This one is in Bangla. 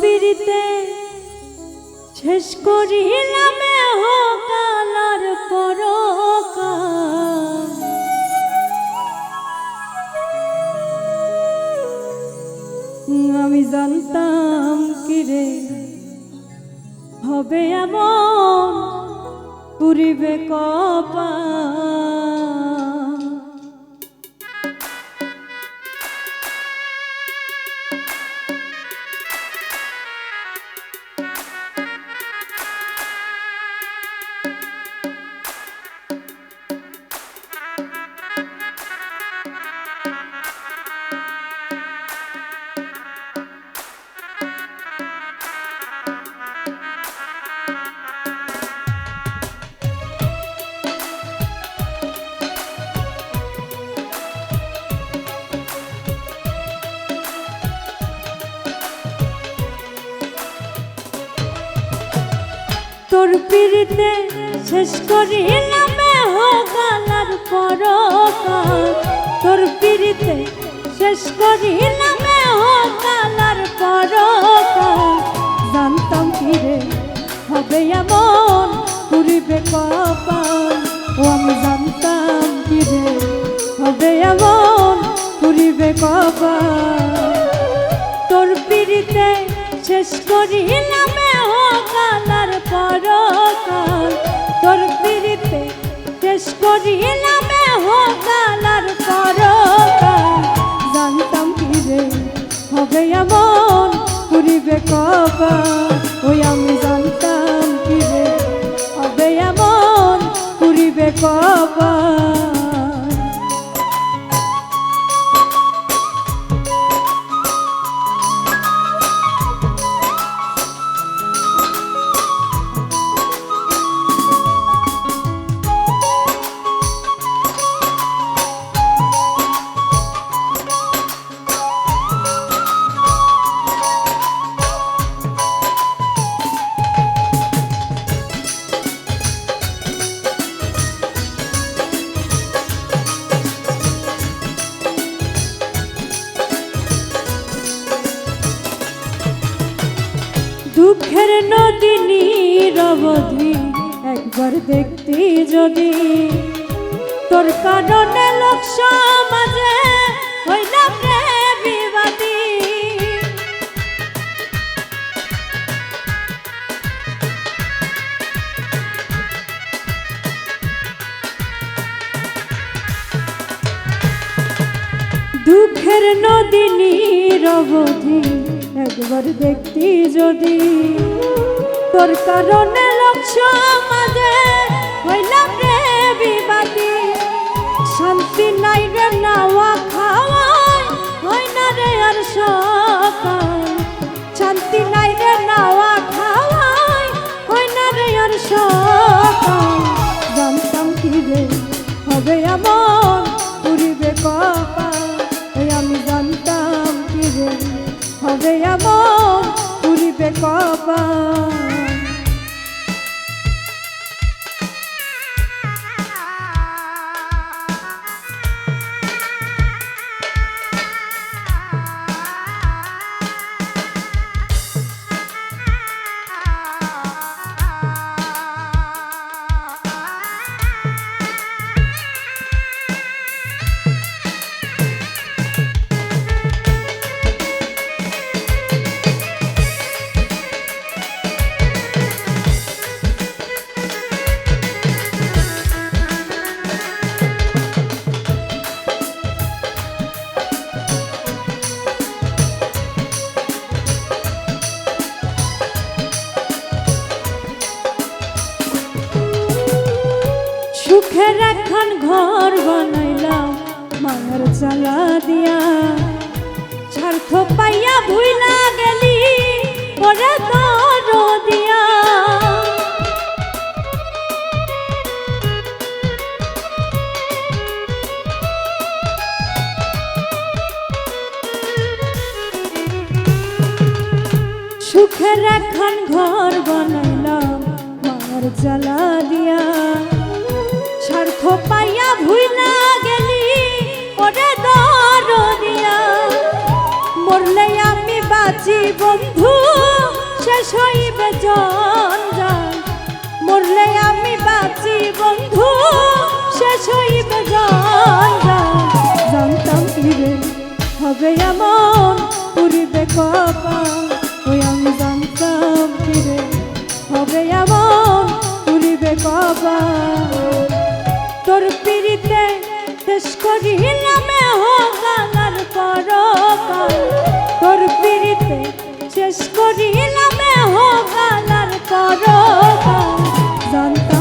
পিড়িতে শেষ করিলাম কালার পরকাল। আমি জানতাম কিরে হবে এমন পুরিবে কপাল। তোর পিড়িতে শেষ করিলাম কালার পরকাল। তোর পিড়িতে শেষ করিলাম কালার পরকাল। জানতাম কিরে হবে এমন পুরিবে কপাল। ও আমি জানতাম কিরে হবে এমন পুরিবে কপাল। তোর পিড়িতে শেষ করিলাম কালার পরকাল। তোর পিড়িতে শেষ করিলাম কালার পরকাল। জানতাম কিরে হবে এমন পুরিবে কপাল। ওই আমি জানতাম কিরে হবে এমন পুরিবে কপাল। দুঃখের নদী নিরবধি একবার দেখতি যদি, তোর কারণে লোক সমাজে হইলাম রে বিবাদী। দুঃখের নদী নিরবধি একবার দেখতি যদি, তোর কারণে লোক সমাজে হইলাম রে বিবাদী। শান্তি নাই রে নাওয়া খাওয়াই হয় না রে আর সকাল। শান্তি নাই রে নাওয়া খাওয়াই হয় না রে আর সকাল। জানতাম কি রে হবে এমন পুরিবে কপাল। আমি জানতাম কি রে হবে এমন পুরিবে কপাল। সুখের এখন ঘর বানাইলাম মায়ের চালা দিয়া। স্বার্থ পাইয়া ভুইলা গেলি ওরে তোর দিয়া। সুখের এখন ঘর বানাইলাম মায়ের চালা দিয়া। স্বার্থ পাইয়া ভুইলা গেলি ওরে দরদিয়া। মরলে আমি বাঁচি বন্ধু শেষ হইবে জঞ্জাল মরলে আমি বাঁচি বন্ধু শেষ হইবে জঞ্জাল জানতাম ফিরে হবে এমন পুরিবে কপাল ওই আমি জানতাম ফিরে হবে এমন পুরিবে কপাল তোর পিড়িতে শেষ করিলাম হোগালার পরকাল তোর পিড়িতে শেষ করিলাম হোগালার পরকাল জানতাম